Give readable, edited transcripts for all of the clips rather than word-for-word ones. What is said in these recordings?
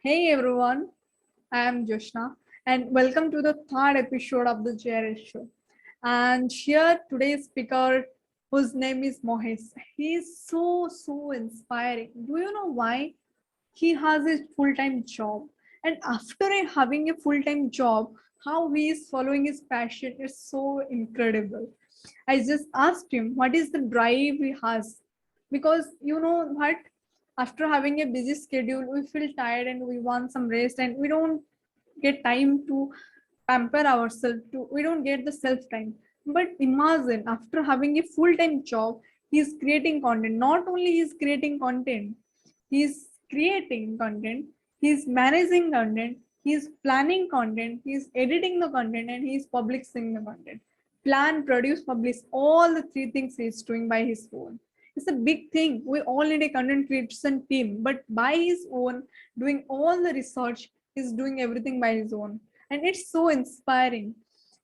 Hey everyone, I am Joshna and welcome to the third episode of the JRS show. And here today's speaker, whose name is Mahesh, he is so inspiring. Do you know why? He has a full-time job, and after having a full-time job, how he is following his passion is so incredible. I just asked him what is the drive he has, because you know what, after having a busy schedule we feel tired and we want some rest and we don't get time to pamper ourselves, to we don't get the self time. But imagine after having a full-time job, he's creating content. Not only he's creating content, he's creating content, he's managing content, he's planning content, he's editing the content, and he's publishing the content. Plan, produce, publish, all the three things he's doing by his own. It's a big thing. We all need a content creation team, but by his own, doing all the research, he's doing everything by his own. And it's so inspiring.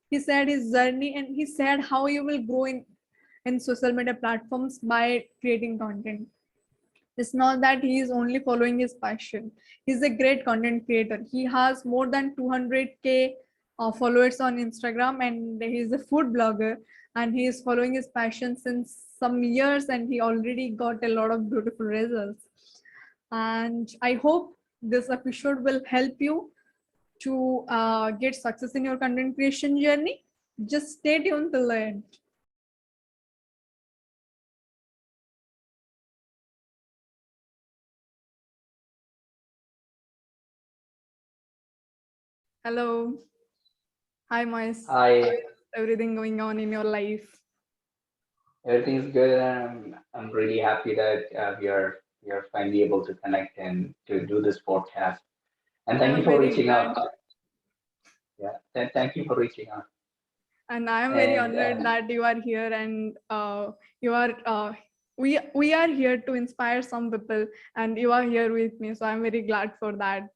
He said his journey and he said how you will grow in social media platforms by creating content. It's not that he is only following his passion. He's a great content creator. He has more than 200K followers on Instagram, and he's a food blogger, and he is following his passion since some years, and he already got a lot of beautiful results. And I hope this episode will help you to get success in your content creation journey. Just stay tuned till the end. Hello. Hi, Mice. How Hi, is everything going on in your life? everything's good, and I'm really happy that we are finally able to connect and to do this podcast. And I thank you am for very reaching glad, out. Yeah, thank you for reaching out. and I am very And honored that you are here, and you are. We are here to inspire some people, and you are here with me. So I'm very glad for that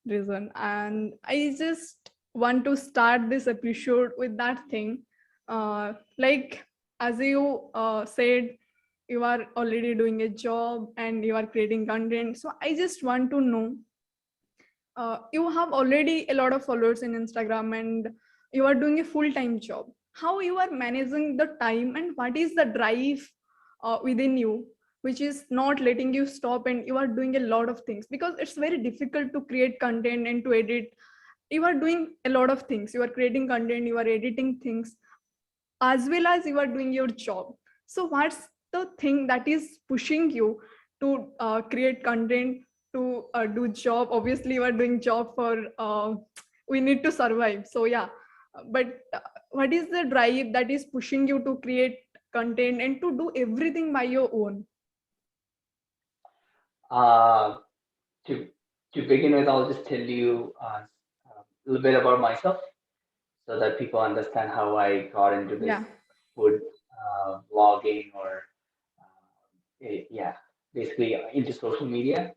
reason. And I just want to start this episode with that thing, like as you said, you are already doing a job and you are creating content. So I just want to know, you have already a lot of followers in Instagram and you are doing a full-time job. How you are managing the time and what is the drive within you, which is not letting you stop, and you are doing a lot of things because it's very difficult to create content and to edit. You are doing a lot of things. You are creating content, you are editing things, as well as you are doing your job. So what's the thing that is pushing you to create content, to do job? Obviously you are doing job for we need to survive, so yeah. But what is the drive that is pushing you to create content and to do everything by your own? uh, to to begin with, I'll just tell you a little bit about myself so that people understand how I got into this Yeah. food vlogging or yeah, basically into social media.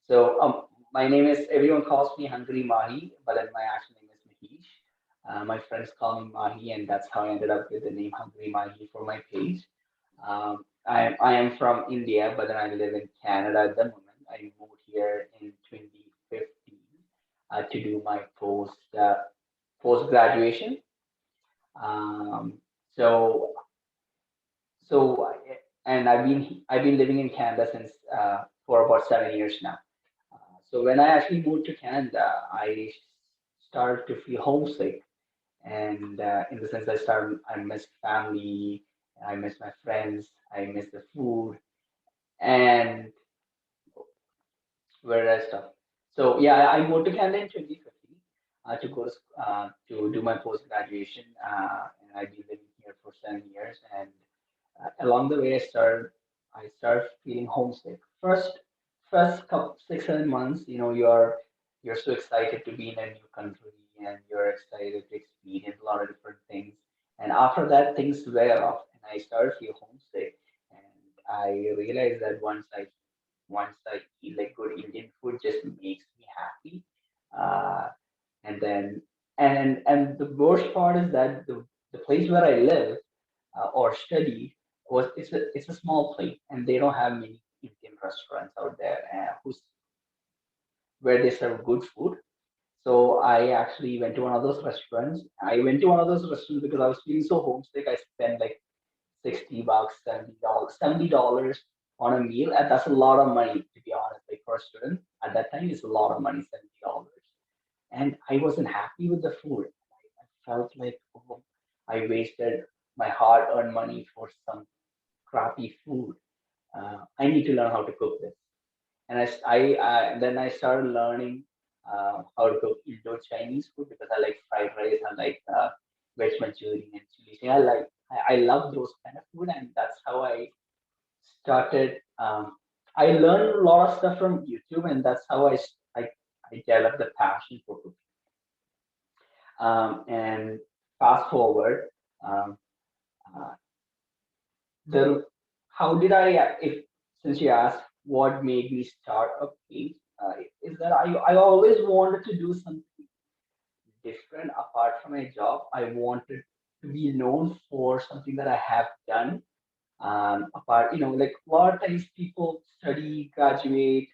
So my name is, everyone calls me Hungry Mahi, but then my actual name is Mahesh. My friends call me Mahi, and that's how I ended up with the name Hungry Mahi for my page. I am from India, but then I live in Canada at the moment. I moved here in 2015 to do my post graduation. Um, so so and I've been living in Canada since for about 7 years now. So when I actually moved to Canada, I started to feel homesick, and in the sense I miss family, I miss my friends, I miss the food, and where I stuff. So yeah, I moved to Canada in 2015 to do my post graduation, and I've been living here for 7 years. And along the way, I started feeling homesick. First couple 6 7 months, you're so excited to be in a new country, and you're excited to experience a lot of different things. And after that, things wear off, and I started to feel homesick. And I realized that once I eat like good Indian food, just makes me happy. Uh, and then and the worst part is that the place where I live or study it's a small place, and they don't have many Indian restaurants out there. Who's where they serve good food. So I actually went to one of those restaurants. I went to one of those restaurants because I was feeling so homesick. I spent like $60, $70 on a meal, and that's a lot of money to be honest. Like for a student at that time, it's a lot of money, $70. And I wasn't happy with the food. I felt like, oh, I wasted my hard-earned money for some crappy food. I need to learn how to cook this. And then I started learning how to cook Indo Chinese food because I like fried rice, I like veg Manchurian and chili. I love those kind of food, and that's how I started. I learned a lot of stuff from YouTube, and that's how I developed the passion for cooking. And fast forward, um, uh, the how did I if since you asked what made me start a page, is that I always wanted to do something different apart from my job. I wanted to be known for something that I have done. Apart, like a lot of times people study, graduate,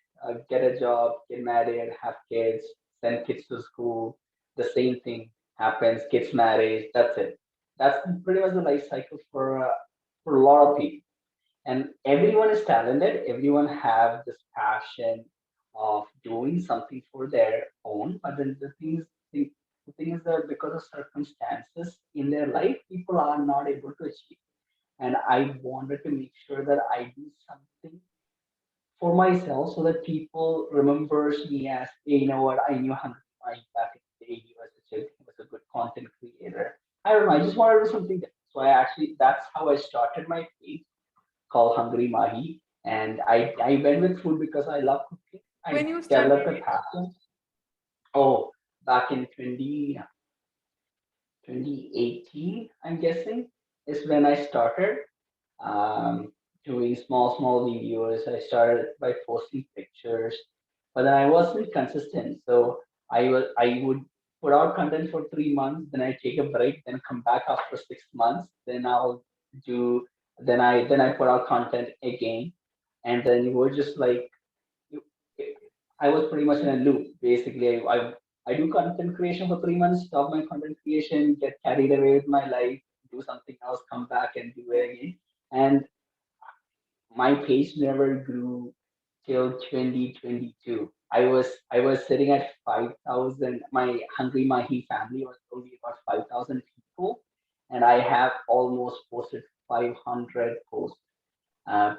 get a job, get married, have kids, send kids to school. The same thing happens. Kids marriage. That's it. That's pretty much the life cycle for a lot of people. And everyone is talented. Everyone have this passion of doing something for their own. But then the thing is that because of circumstances in their life, people are not able to achieve. And I wanted to make sure that I do something for myself so that people remembers me as, hey, you know what, I knew Hunter Mike back in the day. He was a good content creator. I don't know, I just wanted to do something different. So that's how I started my page called Hungry Mahi. And I went with food because I love cooking. I When you developed started a it? passion. Oh, back in 2018, I'm guessing, is when I started um, doing small videos. I started by posting pictures, but then I wasn't consistent. So I would put out content for 3 months, then I take a break, then come back after 6 months, then I'll do then I put out content again, and then it was just like I was pretty much in a loop. Basically, I do content creation for 3 months, stop my content creation, get carried away with my life, do something else, come back and do it again. And my page never grew till 2022. I was sitting at 5,000. My Hungry Mahi family was only about 5,000 people, and I have almost posted 500 posts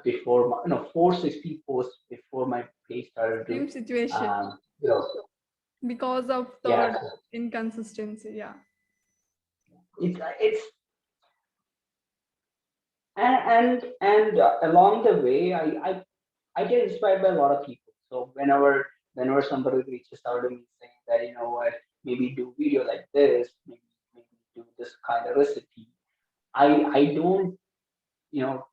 before my, no 460 posts before my page started to Same situation grow. because of Yeah, the inconsistency. Yeah. it's and along the way, I get inspired by a lot of people. So whenever somebody reaches out to me saying that, you know what, maybe do video like this, maybe do this kind of recipe. I don't, you know,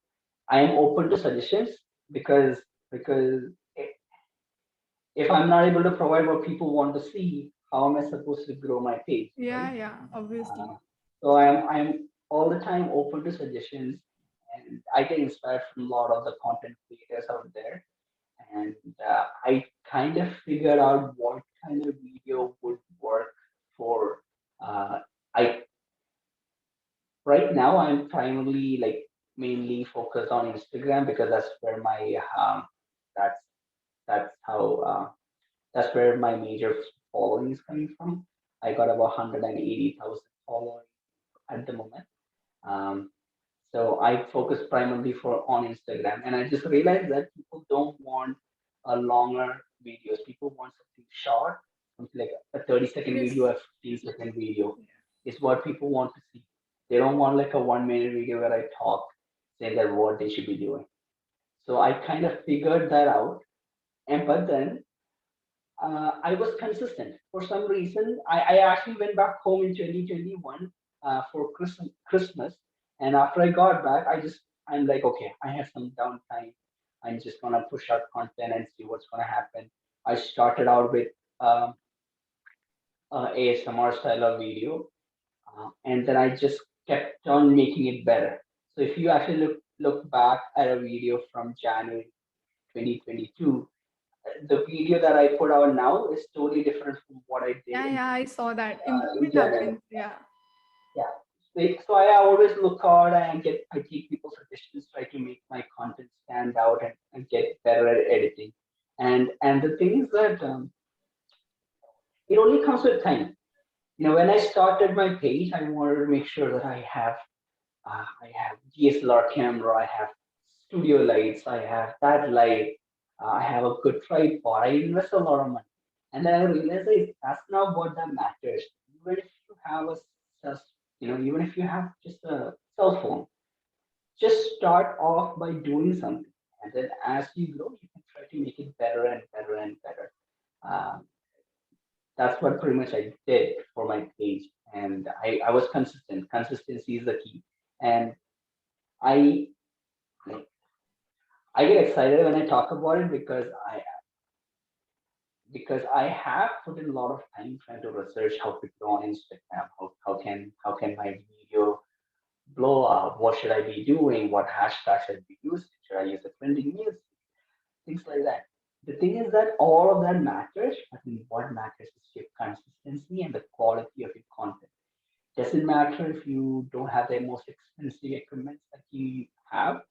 I am open to suggestions because if I'm not able to provide what people want to see, how am I supposed to grow my page, Yeah, right? yeah, obviously. So I'm all the time open to suggestions, and I get inspired from a lot of the content creators out there. And I kind of figured out what kind of video would work for. Uh, I Right now I'm primarily like mainly focused on Instagram because that's that's how that's where my major following is coming from. I got about 180,000 followers at the moment. Um, so I focus primarily for on Instagram, and I just realized that people don't want a longer videos. People want something short, something like a 30-second video, Yes. a 15-second video. Is what people want to see. They don't want like a 1 minute video where I talk saying that what they should be doing. So I kind of figured that out, and but then I was consistent. For some reason, I actually went back home in 2021 for Christmas. And after I got back, I'm like, okay, I have some downtime. I'm just gonna push out content and see what's gonna happen. I started out with um, ASMR style of video, and then I just kept on making it better. So if you actually look back at a video from January 2022, the video that I put out now is totally different from what I did Yeah, I saw that. in Improvement January. happens. Yeah. Yeah. So I always look out and I take people's suggestions, try to make my content stand out and get better at editing. And the thing is that it only comes with time. When I started my page, I wanted to make sure that I have DSLR camera, I have studio lights, I have that light, I have a good tripod. I invest a lot of money, and then I realized that that's not what that matters. Even if you have just, even if you have just a cell phone, just start off by doing something, and then as you grow, you can try to make it better and better and better. Um, that's what pretty much I did for my page, and I was consistent. Consistency is the key, and I like I get excited when I talk about it because I have put in a lot of time trying to research how to grow on Instagram. How can my video blow up? What should I be doing? What hashtag should I be using? Should I use a trending music? Things like that. The thing is that all of that matters, but what matters is your consistency and the quality of your content. Doesn't matter if you don't have the most expensive equipment that you have.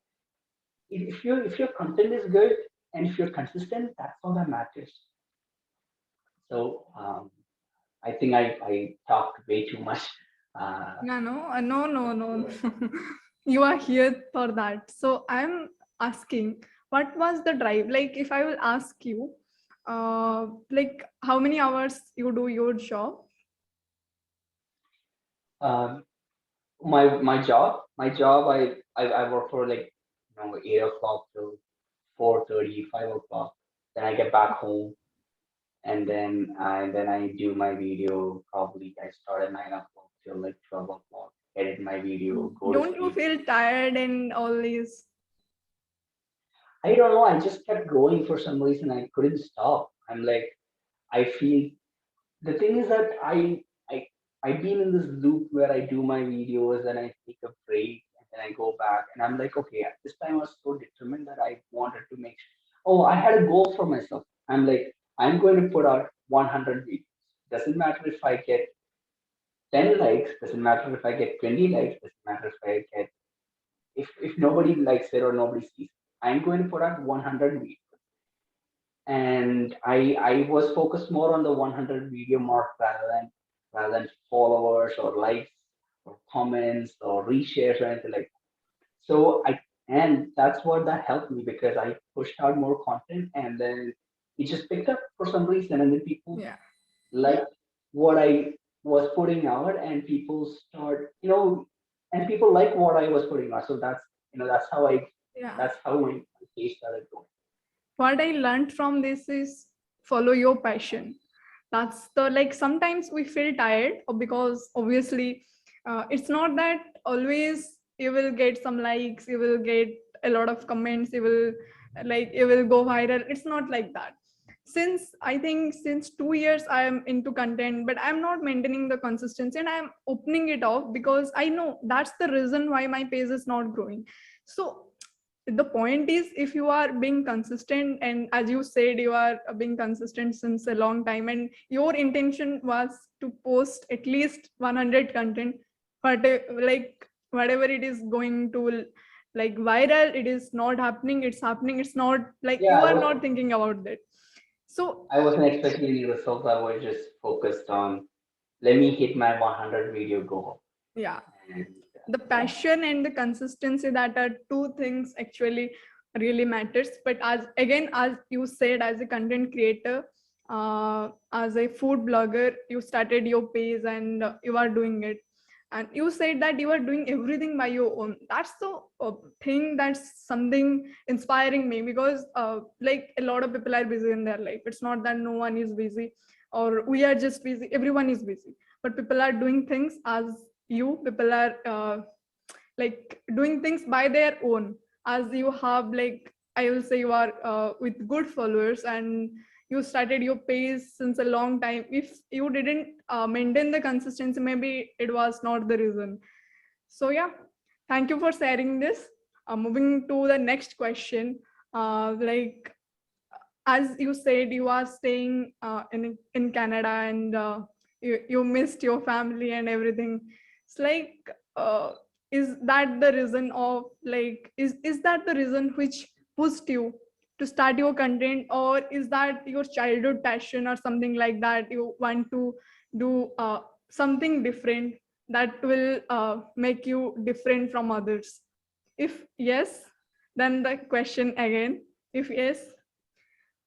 If your content is good and if you're consistent, that's all that matters. So I think I talked way too much. Uh, No, no, no. You are here for that. So I'm asking, what was the drive? Like, if I will ask you, like, how many hours you do your job? um, my job, I work for like 8 o'clock till 4:30, 5 o'clock. Then I get back home and then I do my video. Probably I start at 9 o'clock till like 12 o'clock. Edit my video, go to Don't you sleep. feel tired and all this? I don't know. I just kept going for some reason. I couldn't stop. I'm like, I feel the thing is that I I've been in this loop where I do my videos and I take a break and then I go back and I'm like, okay, at this time I was so determined that I wanted to make sure. Oh, I had a goal for myself. I'm like, I'm going to put out 100 videos. Doesn't matter if I get 10 likes. Doesn't matter if I get 20 likes. Doesn't matter if I get if nobody likes it or nobody sees it. I'm going to put out 100 videos and I was focused more on the 100 video mark rather than followers or likes or comments or reshares or anything like that. So and that's what that helped me because I pushed out more content and then it just picked up for some reason and then people Yeah, like what I was putting out and people start and people like what I was putting out. So that's how I yeah. that's how my page started going. What I learned from this is follow your passion. That's the like sometimes we feel tired because obviously it's not that always you will get some likes, you will get a lot of comments, you will go viral. It's not like that. Since I think since 2 years I am into content, but I'm not maintaining the consistency and I'm opening it off because I know that's the reason why my page is not growing. So the point is if you are being consistent and as you said you are being consistent since a long time and your intention was to post at least 100 content, but like whatever it is going to like viral, it is not happening, it's happening, it's not like Yeah, you are not thinking about that. So I wasn't expecting any results. I was just focused on let me hit my 100 video goal. yeah, And the yeah, passion and the consistency, that are two things actually really matters. But as again as you said, as a content creator, as a food blogger, you started your page and you are doing it, and you said that you are doing everything by your own. That's the thing, that's something inspiring me because like a lot of people are busy in their life. It's not that no one is busy or we are just busy, everyone is busy, but people are doing things as you, people are like doing things by their own. As you have like I will say you are with good followers and you started your page since a long time. If you didn't maintain the consistency, maybe it was not the reason. So yeah, thank you for sharing this. Moving to the next question, like as you said, you are staying in Canada, and you missed your family and everything. It's like, is that the reason of, like, is that the reason which pushed you to start your content, or is that your childhood passion or something like that? You want to do something different that will make you different from others? If yes, then the question again. If yes,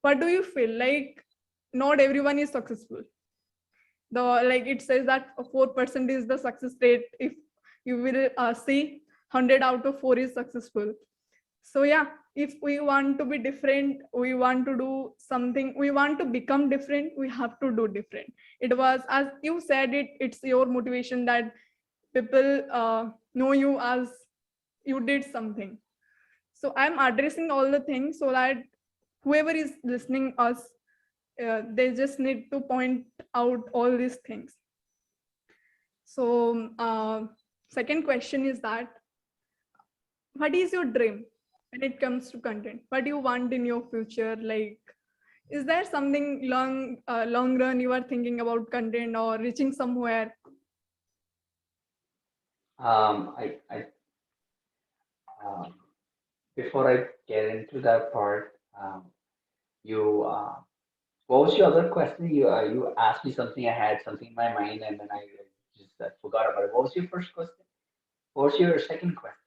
what do you feel like? Not everyone is successful. The, like, it says that 4% is the success rate. If you will see, 100 out of 4 is successful. So yeah, if we want to be different, we want to do something, we want to become different, we have to do different. It was, as you said, it's your motivation that people know you as you did something. So I'm addressing all the things so that whoever is listening us, they just need to point out all these things. So second question is that, what is your dream when it comes to content? What do you want in your future? Like, is there something long run you are thinking about content or reaching somewhere? I um, before I get into that part, you what was your other question? You asked me something. I had something in my mind, and then I just forgot about it. What was your first question? What was your second question?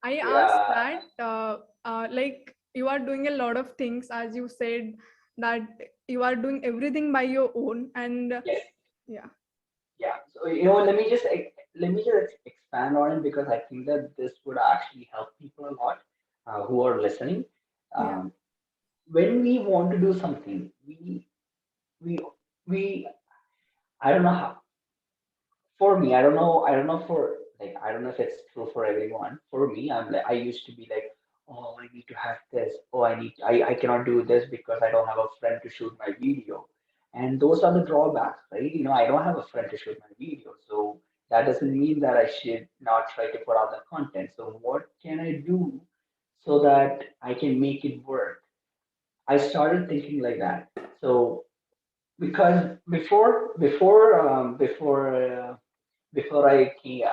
I asked Yeah. that, like, you are doing a lot of things, as you said, that you are doing everything by your own, and Yes. yeah, Yeah. So let me just expand on it because I think that this would actually help people a lot who are listening. yeah, Um, when we want to do something, we we I don't know how. For me, I don't know for like, I don't know if it's true for everyone. For me, I'm like, I used to be like, oh, I need to have this. Oh, I cannot do this because I don't have a friend to shoot my video. And those are the drawbacks, right? You know, I don't have a friend to shoot my video. So that doesn't mean that I should not try to put out the content. So what can I do so that I can make it work? I started thinking like that. So because before I came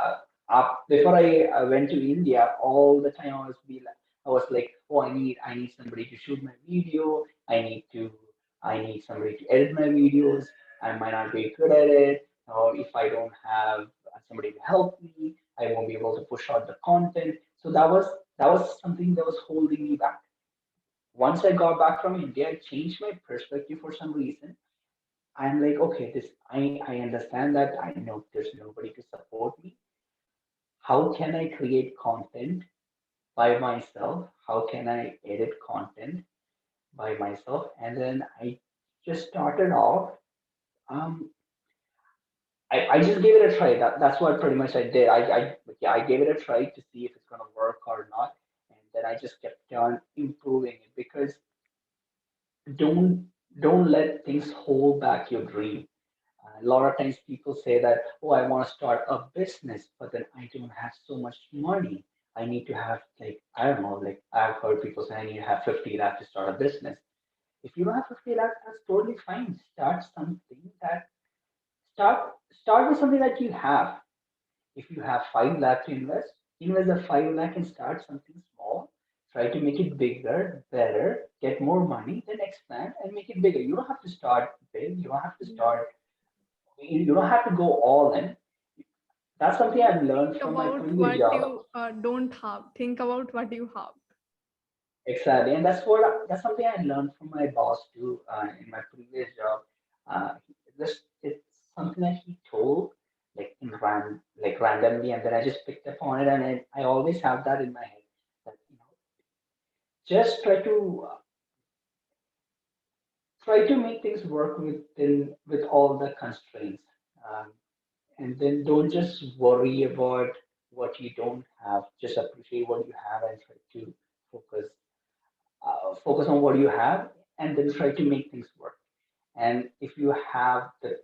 up before I went to India, all the time I was like, oh, I need somebody to shoot my video. I need somebody to edit my videos. I might not be good at it, or if I don't have somebody to help me, I won't be able to push out the content. So that was something that was holding me back. Once I got back from India, I changed my perspective for some reason. I'm like, okay, I understand that. I know there's nobody to support me. How can I create content by myself? How can I edit content by myself? And then I just started off. Um, I just gave it a try. That's what pretty much I did. Yeah, I gave it a try to see if it's gonna work or not. And then I just kept on improving it because don't don't let things hold back your dream. A lot of times people say that, oh, I want to start a business, but then I don't have so much money. I need to have, like, I don't know, like, I've heard people say I need to have 50 lakh to start a business. If you don't have 50 lakh, that's totally fine. Start with something that you have. If you have 5 lakh to invest, invest the 5 lakh and start something small. Try to make it bigger, better, get more money, then expand and make it bigger. You don't have to start big. You don't have to yeah. start you don't have to go all in. That's something I've learned Think from my about previous what job. you don't have. Think about what you have. Exactly, and that's something I learned from my boss too in my previous job. This it's something that he told like randomly, and then I just picked up on it, and I always have that in my head that just try to make things work with all the constraints. Um, and then don't just worry about what you don't have. Just appreciate what you have and try to focus focus on what you have, and then try to make things work. And if you have the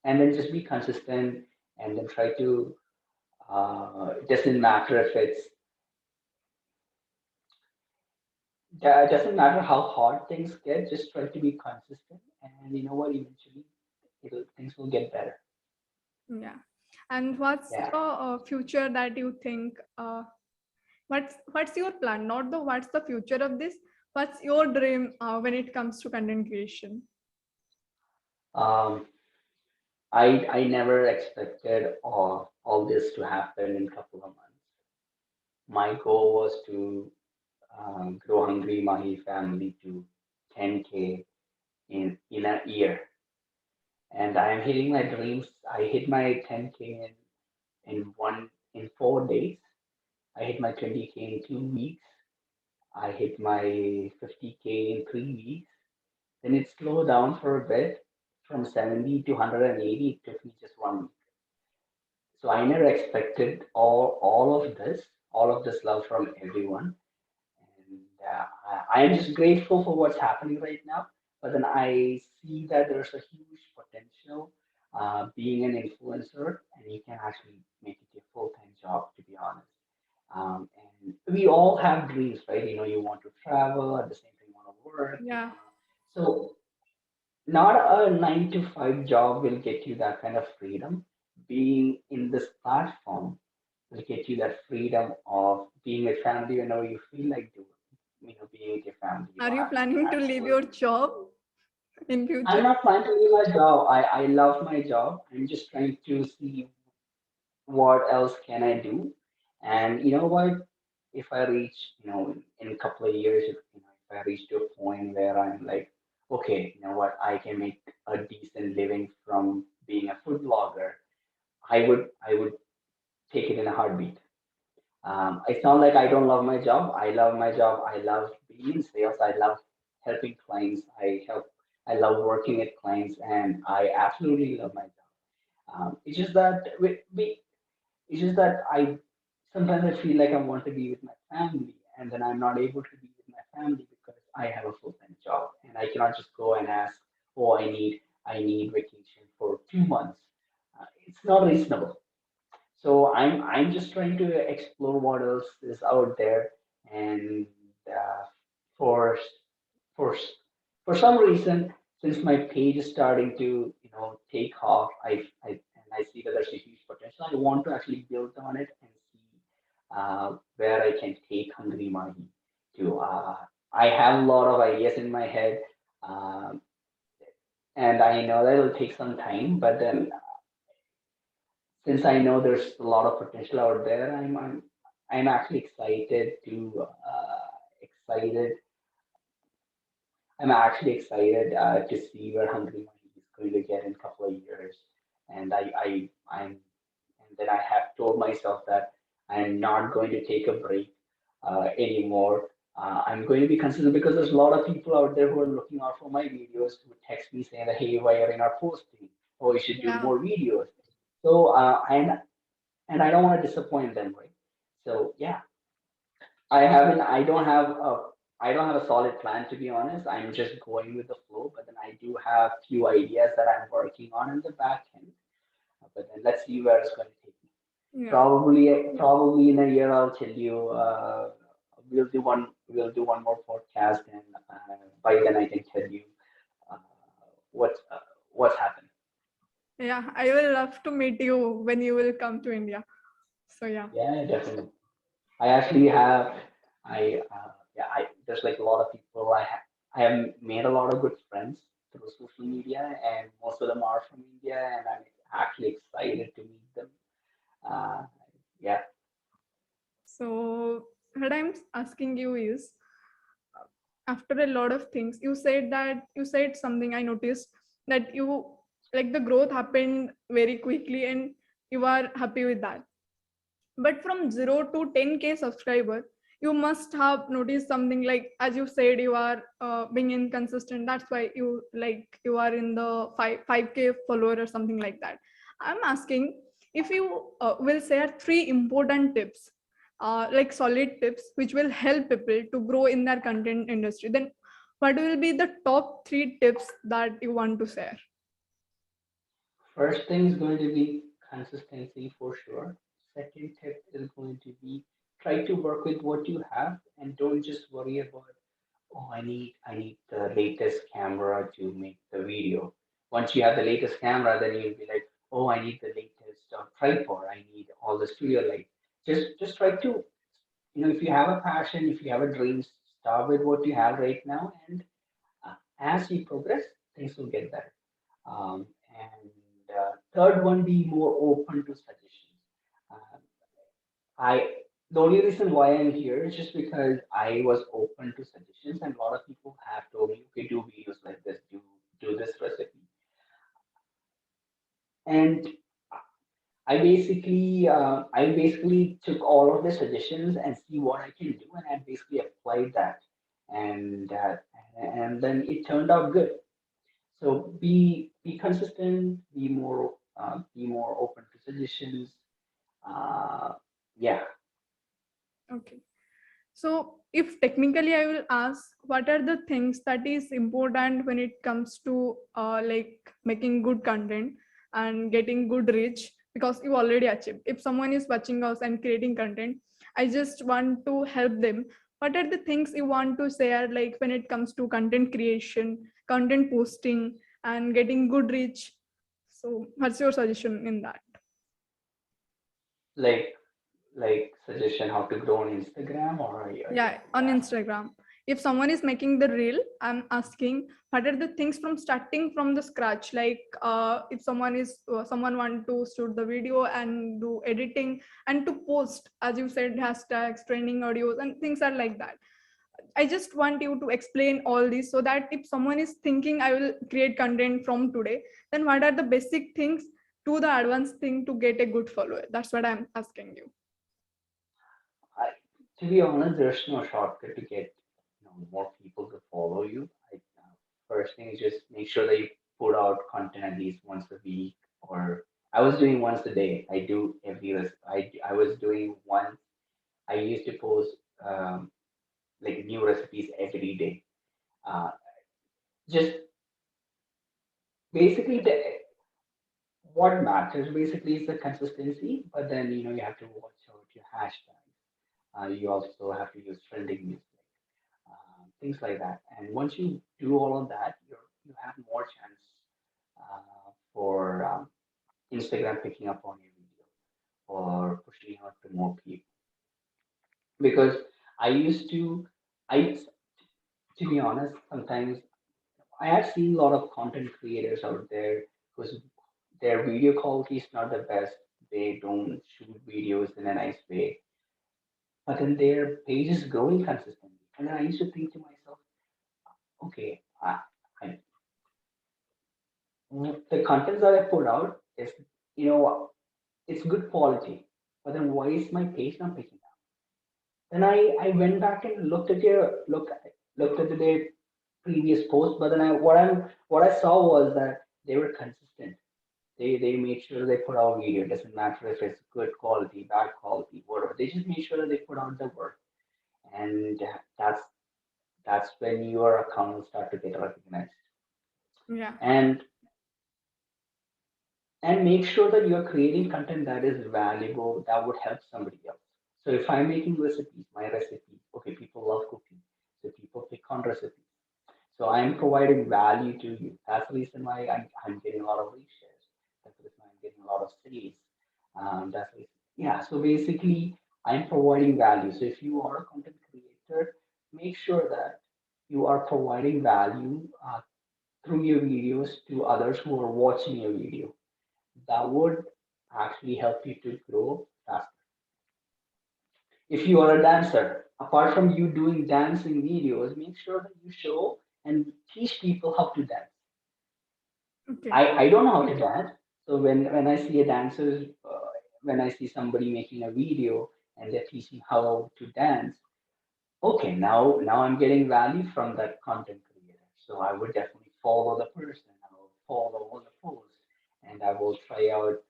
and then just be consistent, and then try to it doesn't matter if it's doesn't matter how hard things get, just try to be consistent, and you know what? Eventually, things will get better. Yeah. And what's Yeah. the future that you think? What's your plan? Not the what's the future of this. What's your dream when it comes to content creation? Um, I never expected all this to happen in a couple of months. My goal was to grow Hungry Mahi family to 10K in a year, and I am hitting my dreams. I hit my 10K in 4 days. I hit my 20K in 2 weeks. I hit my 50K in 3 weeks. Then it slowed down for a bit from 70 to 180. It took me just 1 week. So I never expected all of this love from everyone. And I am just grateful for what's happening right now. But then I see that there's a huge potential being an influencer, and you can actually make it your full-time job, to be honest. And we all have dreams, right? You know, you want to travel at the same time you want to work. Yeah. So not a 9 to 5 job will get you that kind of freedom. Being in this platform will get you that freedom of being with family whenever you feel like doing, being with your family. You Are don't you have to planning to leave actually. your job in I'm future? not trying to leave my job. I love my job. I'm just trying to see what else can I do. And you know what? If I reach, in a couple of years, if I reach to a point where I'm like, okay, you know what, I can make a decent living from being a food blogger, I would take it in a heartbeat. It's not like I don't love my job. I love my job. I love being in sales. I love helping clients. I love working with clients, and I absolutely love my job. It's just that it's just that I sometimes I feel like I want to be with my family, and then I'm not able to be with my family because I have a full-time job, and I cannot just go and ask, oh, I need vacation for 2 months. It's not reasonable. So I'm just trying to explore what else is out there, and uh, for for for some reason, since my page is starting to take off, and I see that there's a huge potential. I want to actually build on it and see where I can take Hungry Mahi to. I have a lot of ideas in my head, um, and I know that it'll take some time, but then since I know there's a lot of potential out there, I'm actually excited. I'm actually excited to see where Hungry Money is going to get in a couple of years. And then I have told myself that I'm not going to take a break anymore. I'm going to be consistent because there's a lot of people out there who are looking out for my videos who text me saying that, hey, why are you not posting? Or you should do Yeah. more videos. So and I don't want to disappoint them, right? So yeah, I don't have a solid plan to be honest. I'm just going with the flow, but then I do have few ideas that I'm working on in the back end. But then let's see where it's going to take me. Yeah. Probably in a year I'll tell you. We'll do one more podcast, and by then I can tell you uh, what's uh, what's happened. Yeah. I will love to meet you when you will come to India. So yeah. Yeah, definitely. I actually have yeah, I there's like a lot of people I have made a lot of good friends through social media, and most of them are from India, and I'm actually excited to meet them. Uh, yeah, So what I'm asking you is, after a lot of things, you said something I noticed, that you like the growth happened very quickly and you are happy with that. But from 0 to 10K subscriber, you must have noticed something, like as you said, you are being inconsistent. That's why you are in the 5K follower or something like that. I'm asking if you will share three important tips, like solid tips which will help people to grow in their content industry, then what will be the top three tips that you want to share? first thing is going to be consistency for sure. Second tip is going to be try to work with what you have and don't just worry about oh, I need the latest camera to make the video. Once you have the latest camera, then you'll be like, oh, I need the latest tripod. I need all the studio light. Just try to, if you have a passion, if you have a dream, start with what you have right now, and as you progress, things will get better. And third one, be more open to suggestions. Uh, I The only reason why I'm here is just because I was open to suggestions, and a lot of people have told me, okay, do videos like this, do this recipe, and I basically took all of the suggestions and see what I can do, and I basically applied that, and uh, and then it turned out good. So be consistent, be more open to suggestions. Uh, yeah, Okay. So, if technically I will ask, what are the things that is important when it comes to like making good content and getting good reach? Because you already achieved. If someone is watching us and creating content, I just want to help them. What are the things you want to share, like when it comes to content creation, content posting, and getting good reach? So, what's your suggestion in that? like suggestion how to grow on Instagram, or Yeah, on Instagram. If someone is making the reel, I'm asking what are the things from starting from the scratch. Like if someone want to shoot the video and do editing and to post, as you said, hashtags, trending audios, and things are like that. I just want you to explain all this so that if someone is thinking I will create content from today, then what are the basic things to the advanced thing to get a good follower? That's what I'm asking you. I, to be honest, there's no shortcut to get more people to follow you. First thing is just make sure that you put out content at least once a week, or I was doing once a day. I do every I was doing once. I used to post like new recipes every day. Uh, just basically what matters basically is the consistency, but then you have to watch out your hashtags. You also have to use trending music, things like that. And once you do all of that, you have more chance for Instagram picking up on your video or pushing out to more people. Because I used I to be honest, sometimes I have seen a lot of content creators out there whose their video quality is not the best. They don't shoot videos in a nice way, but then their page is growing consistently. And then I used to think to myself, okay, I, the content that I put out is, you know, it's good quality, but then why is my page not picking up? Then I went back and looked at their previous post, but then what I saw was that they were consistent. They made sure they put out video. It doesn't matter if it's good quality, bad quality, whatever. They just made sure that they put out the work, and that's when your account will start to get recognized. Yeah. And make sure that you're creating content that is valuable, that would help somebody else. So if I'm making recipes, my recipes, okay, people love cooking, so people pick on recipes. So I'm providing value to you. That's the reason why I'm getting a lot of reshares. That's the reason why I'm getting a lot of sales. That's the reason. Yeah. So basically, I'm providing value. So if you are a content creator, make sure that you are providing value through your videos to others who are watching your video. That would actually help you to grow faster. If you are a dancer, apart from you doing dancing videos, make sure that you show and teach people how to dance. Okay. I don't know how to dance, so when I see a dancer, when I see somebody making a video and they're teaching how to dance, okay, now I'm getting value from that content creator. So I would definitely follow the person. I will follow all the posts, and I will try out.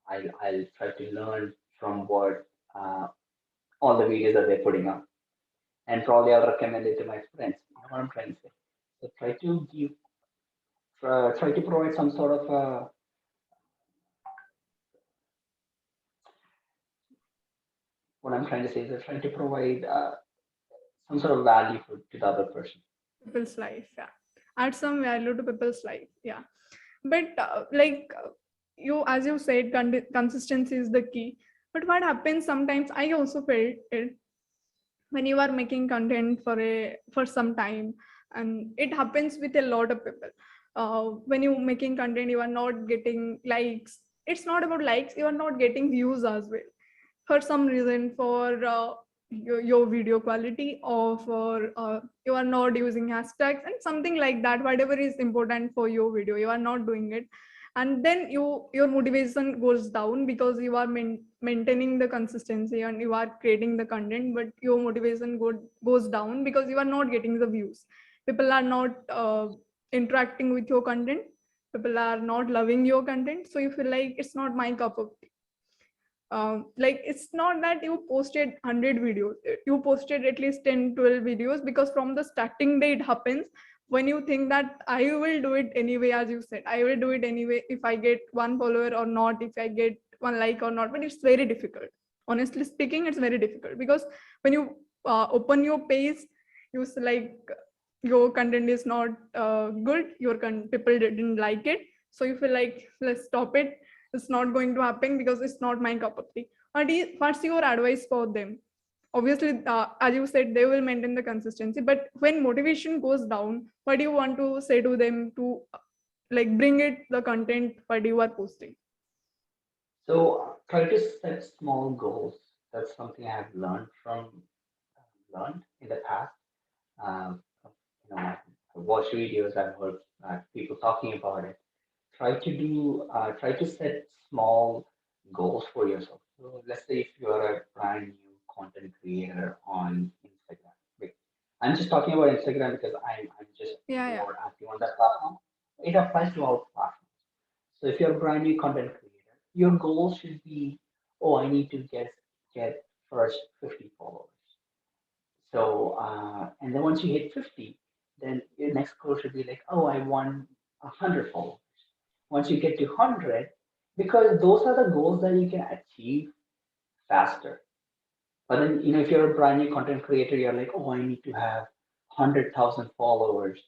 I'll try to learn from what all the videos that they're putting up, and probably I'll recommend it to my friends. You know what I'm trying to say? So try to provide some sort of what I'm trying to say is that trying to provide some sort of value to the other person. people's life. Yeah, add some value to people's life. Yeah, but you, as you said, consistency is the key. But what happens sometimes, I also felt it, when you are making content for some time, and it happens with a lot of people. When you making content, you are not getting likes. It's not about likes, you are not getting views as well, for some reason, for your video quality, or for you are not using hashtags and something like that. Whatever is important for your video, you are not doing it, and then your motivation goes down, because you are maintaining the consistency and you are creating the content, but your motivation goes down because you are not getting the views. People are not interacting with your content. People are not loving your content, so you feel like it's not my cup of tea. Like, it's not that you posted 100 videos, you posted at least 10-12 videos, because from the starting day it happens, when you think that I will do it anyway, as you said, I will do it anyway, if I get one follower or not, if I get one like or not. But it's very difficult, honestly speaking. It's very difficult, because when you open your page, you see like your content is not good, people didn't like it, so you feel like, let's stop it. It's not going to happen because it's not my cup of tea. What's your advice for them? Obviously, as you said, they will maintain the consistency, but when motivation goes down, what do you want to say to them to like bring it the content what you are posting? So try to set small goals. That's something I have learned in the past. Um, I've watched videos, I've heard people talking about it. Try to set small goals for yourself. So let's say if you're a brand new content creator on Instagram. I'm just talking about Instagram because I'm just Yeah, yeah. more active on that platform. It applies to all platforms. So if you're a brand new content creator, your goal should be, oh, I need to get first 50 followers. So and then once you hit 50, then your next goal should be like, oh, I want 100 followers. Once you get to 100, because those are the goals that you can achieve faster. But then, if you're a brand new content creator, you're like, oh, I need to have 100,000 followers.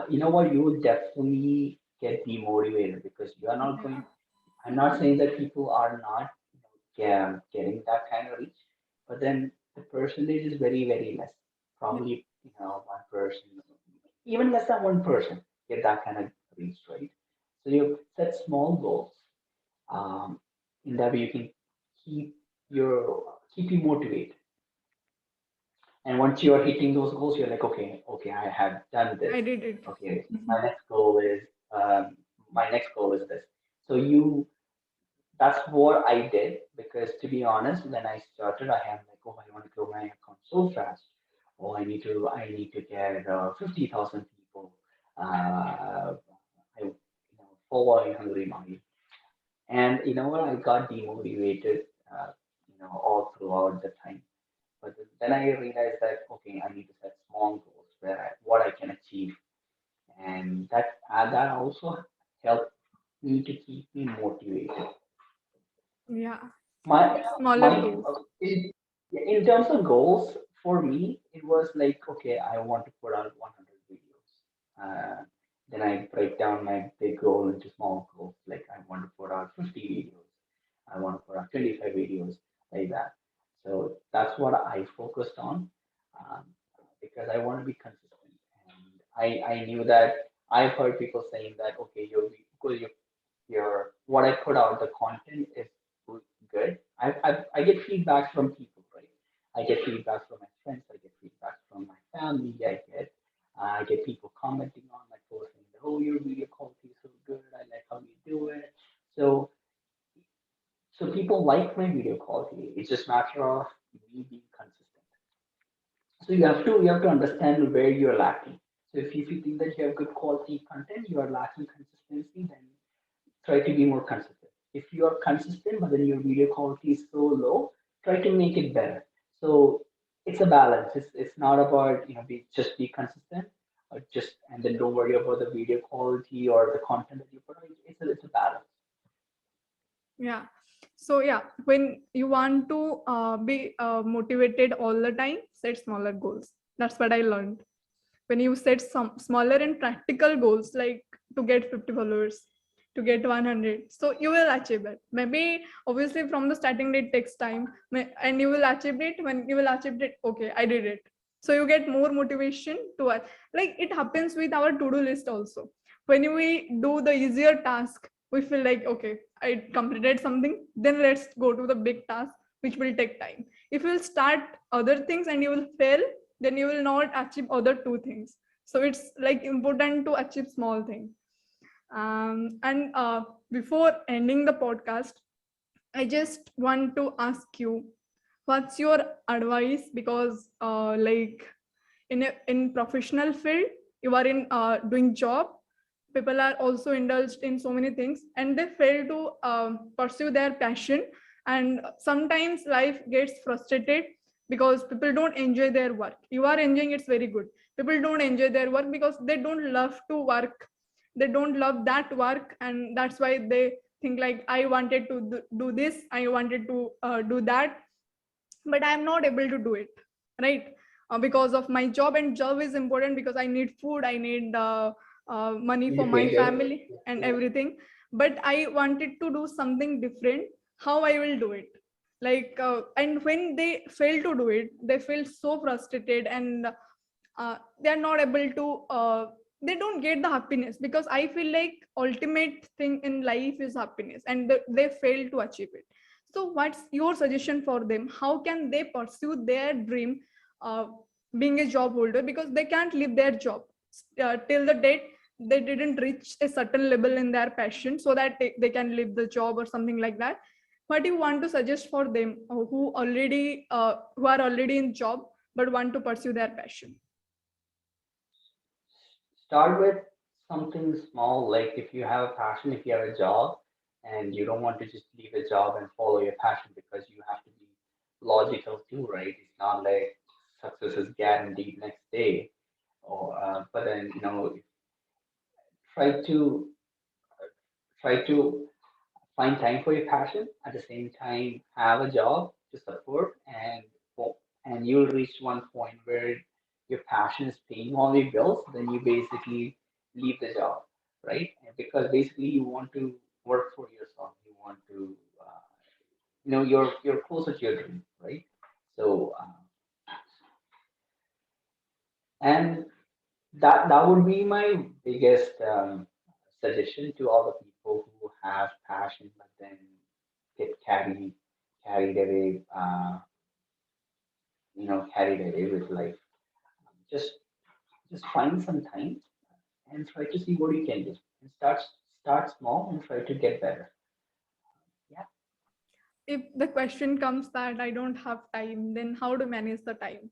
You know what? You will definitely get demotivated because you are not Yeah, going. I'm not saying that people are not getting that kind of reach, but then the percentage is very, very less. yeah, Probably, one person, even less than one person get that kind of reach, right? So you set small goals. Um, in that way, you can keep keep you motivated. And once you are hitting those goals, you're like, okay, I have done this. I did it. Okay, my next goal is um, this. So that's what I did because to be honest, when I started, I had like, oh, I want to grow my account so fast. Oh, I need to get 50,000 people. Following Hungry Money. And you know what? I got demotivated, all throughout the time. But then I realized that okay, I need to set small goals what I can achieve, and that also helped me to keep me motivated. Yeah, My smaller my goals. in terms of goals for me, it was like okay, I want to put out 100 videos. Then I break down my big goal into small goals. Like I want to put out 50 videos. I want to put out 25 videos like that. So that's what I focused on um, because I want to be consistent. And I knew that I've heard people saying that okay, because your what I put out, the content is good. I get feedback from people, right? I get feedback from my friends. I get feedback from my family. I get people commenting on my post saying, "Oh, your video quality is so good. I like how you do it." So so people like my video quality. It's just a matter of me being consistent. So you have to understand where you're lacking. So if you think that you have good quality content, you are lacking consistency, then try to be more consistent. If you are consistent, but then your video quality is so low, try to make it better. So it's a balance. It's not about just be consistent, or just and then don't worry about the video quality or the content that you put out. It's a balance. Yeah. So yeah, when you want to be motivated all the time, set smaller goals. That's what I learned. When you set some smaller and practical goals, like to get 50 followers, to get 100, so you will achieve it. Maybe obviously from the starting date takes time, and you will achieve it. When you will achieve it, okay, I did it. So you get more motivation to it. Like it happens with our to-do list also. When we do the easier task, we feel like, okay, I completed something, then let's go to the big task, which will take time. If you will start other things and you will fail, then you will not achieve other two things. So it's like important to achieve small things. And before ending the podcast, I just want to ask you, what's your advice? Because like in professional field, you are in doing job, people are also indulged in so many things and they fail to pursue their passion. And sometimes life gets frustrated because people don't enjoy their work. You are enjoying, it's very good. People don't enjoy their work because they don't love to work, they don't love that work, and that's why they think like, I wanted to do this, I wanted to do that, but I'm not able to do it, right? Because of my job, and job is important because I need food, I need money You for need my paycheck. family and everything. But I wanted to do something different. How I will do it? Like and when they fail to do it, they feel so frustrated, and they're not able to they don't get the happiness, because I feel like ultimate thing in life is happiness, and they fail to achieve it. So what's your suggestion for them? How can they pursue their dream, uh, being a job holder, because they can't leave their job till the date they didn't reach a certain level in their passion, so that they can leave the job or something like that. What do you want to suggest for them who are already in job but want to pursue their passion? Start with something small, like if you have a passion, if you have a job, and you don't want to just leave a job and follow your passion, because you have to be logical too, right? It's not like success is guaranteed next day, or but then try to try to find time for your passion, at the same time have a job to support, and you'll reach one point where your passion is paying all your bills, then you basically leave the job, right? And because basically you want to work for yourself, you want to you're closer to your dream, right? So and that would be my biggest suggestion to all the people who have passion but then get carried away, carried away with life. Just just find some time and try to see what you can do. And start small and try to get better. Yeah. If the question comes that I don't have time, then how to manage the time?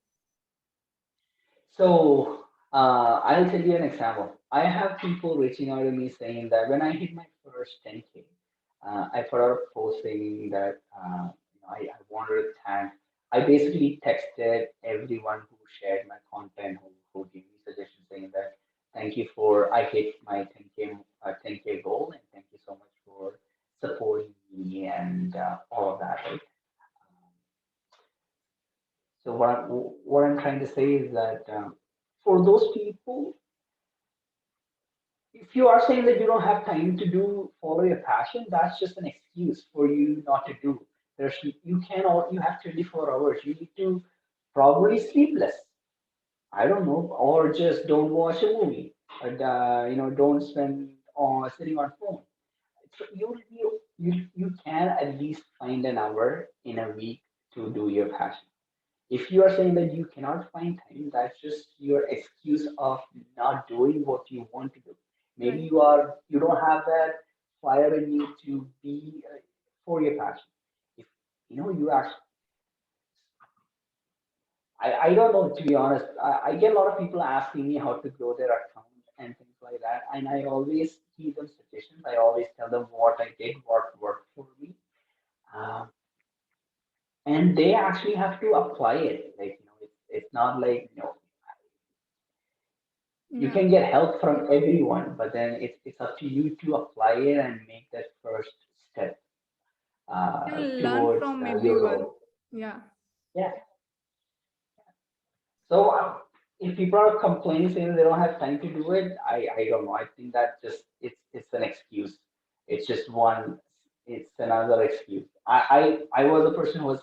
So I'll tell you an example. I have people reaching out to me saying that when I hit my first 10K, I put out a post saying that I wanted to thank. I basically texted everyone who shared my content, who gave me suggestions, saying that thank you for I hit my 10K goal, and thank you so much for supporting me and all of that. Right? So what I'm trying to say is that for those people, if you are saying that you don't have time to do follow your passion, that's just an excuse for you not to do. You have 24 hours. You need to probably sleep less. I don't know, or just don't watch a movie. And don't spend on sitting on phone. So you can at least find an hour in a week to do your passion. If you are saying that you cannot find time, that's just your excuse of not doing what you want to do. Maybe Right. you don't have that fire in you to be for your passion. If you actually, I don't know, to be honest. I get a lot of people asking me how to grow their account and things like that, and I always give them suggestions. I always tell them what I did, what worked for me, um, and they actually have to apply it. Like it's not like you Yeah. can get help from everyone, but then it's up to you to apply it and make that first step. You will learn towards from your everyone. role. Yeah. Yeah. So if people are complaining saying they don't have time to do it, I don't know. I think that just it's an excuse. It's just one. It's another excuse. I was a person who was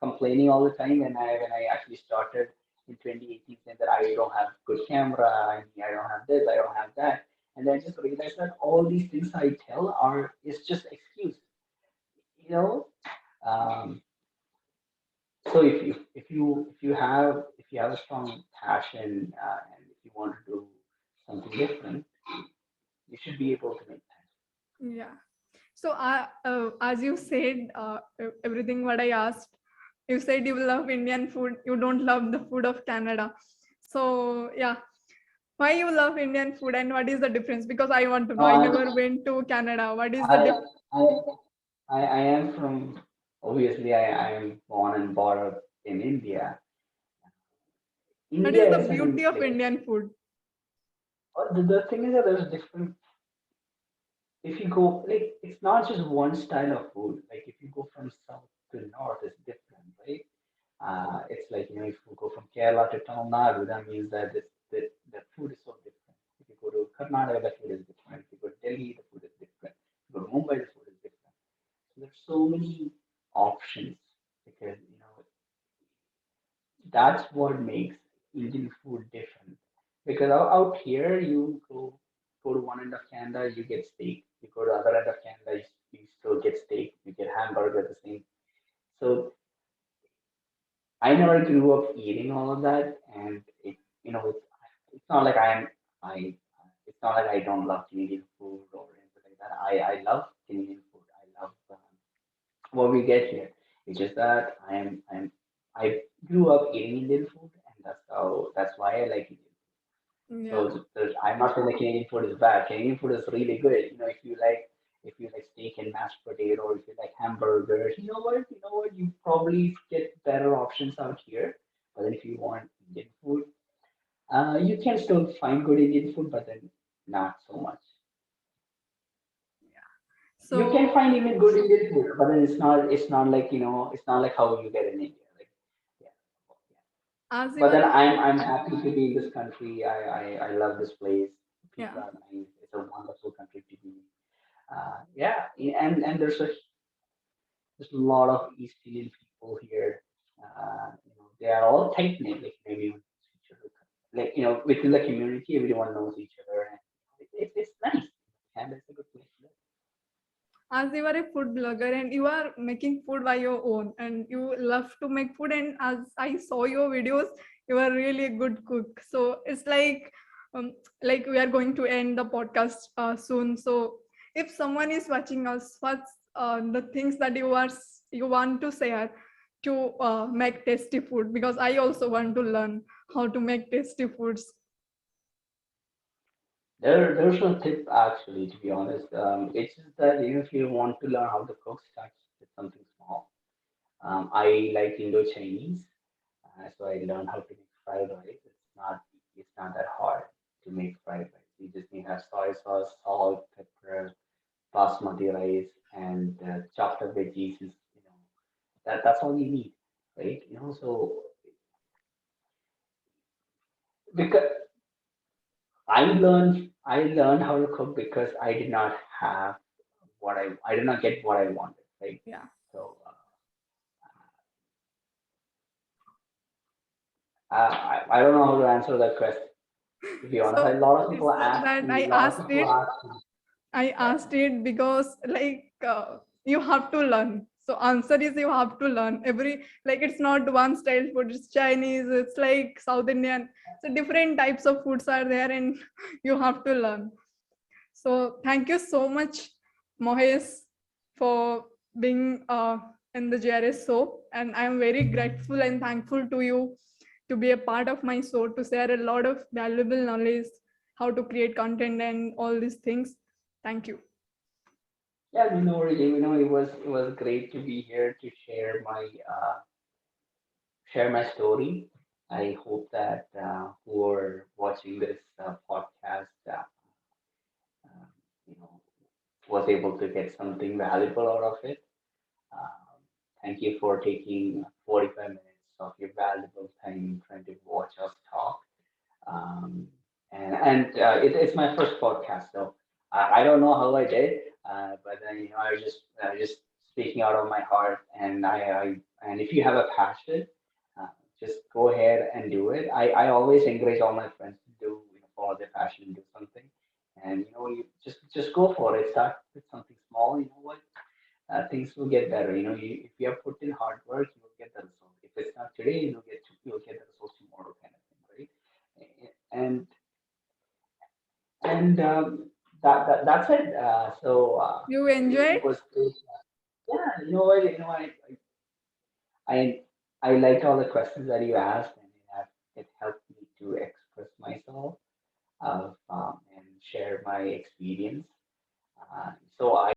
complaining all the time when I actually started in 2018 saying that I don't have good camera, I don't have this, I don't have that, and then I just realized that all these things I tell are it's just excuse. You know. Um, so if you have a strong passion and if you want to do something different, you should be able to make time. Yeah. So, as you said, everything what I asked, you said you love Indian food. You don't love the food of Canada. So, yeah, why you love Indian food and what is the difference? Because I want to know. I No, never went to Canada. What is the I difference? I I am from obviously I am born and brought up in India. What is India the isn't beauty of like Indian food? the thing is that there's different. If you go like it's not just one style of food. Like if you go from south to north, it's different, right? It's like, if you go from Kerala to Tamil Nadu, that means that the food is so different. If you go to Karnataka, the food is different. If you go to Delhi, the food is different. If you go to Mumbai, the food is different. So there's so many options because, that's what makes Indian food different. Because out here, you go to one end of Canada, you get steak. You go to other end of Canada, you still get steak. You get hamburger, the same. So I never grew up eating all of that, and it's not like I it's not like I don't love Canadian food or anything like that. I love Canadian food. I love what we get here. It's just that I grew up eating Indian food, and that's why I like Indian. Yeah. So I'm not saying the Canadian food is bad. Canadian food is really good. If you like steak and mashed potato, or if you like hamburgers, you probably get better options out here. But then if you want Indian food, you can still find good Indian food, but then not so much. You can So, find even good Indian food, but then it's not like it's not like how you get in India. Like, yeah. as you But are, then I'm happy to be in this country. I love this place. yeah. People are nice. It's a wonderful country to be. Yeah, and there's a lot of East Indian people here. They are all tight knit. Like maybe with each other. Like within the community, everyone knows each other, and it's nice. And it's a good place to live. As you are a food blogger and you are making food by your own and you love to make food, and as I saw your videos, you are really a good cook. So it's like we are going to end the podcast soon. So if someone is watching us, what's the things that you want to share to make tasty food? Because I also want to learn how to make tasty foods. There's no tip actually, to be honest. It's just that if you want to learn how to cook, start with something small. I like Indo-Chinese, so I learned how to make fried rice. It's not that hard to make fried rice. You just need to have soy sauce, salt, pepper, basmati rice, and chopped up veggies. That's all you need, right? So because I learned how to cook because I did not have I did not get what I wanted, right? Yeah. So I don't know how to answer that question. To be honest, So a lot of it's people not ask that me. A lot of people ask me. I Yeah, asked it because you have to learn. So answer is you have to learn. It's not one style food. It's Chinese. It's like South Indian. So different types of foods are there, and you have to learn. So thank you so much, Mahesh, for being in the GRS show. And I'm very grateful and thankful to you to be a part of my show to share a lot of valuable knowledge, how to create content and all these things. Thank you. yeah. Really, it was great to be here to share my story. I hope that who are watching this podcast, uh, you know, was able to get something valuable out of it. Um, Thank you for taking 45 minutes of your valuable time trying to watch us talk. Um, it's my first podcast, so I don't know how I did, but then I was just speaking out of my heart, and and if you have a passion, uh, just go ahead and do it. I always encourage all my friends to do follow their passion and do something, and you just go for it. Start with something small. You know what? Things will get better. If you have put in hard work, you will get the result. If it's not today, you'll get the results tomorrow, kind of thing, right? And that's it. You It enjoyed? was great. Yeah, you know what? I I liked all the questions that you asked, and it helped me to express myself and share my experience. So I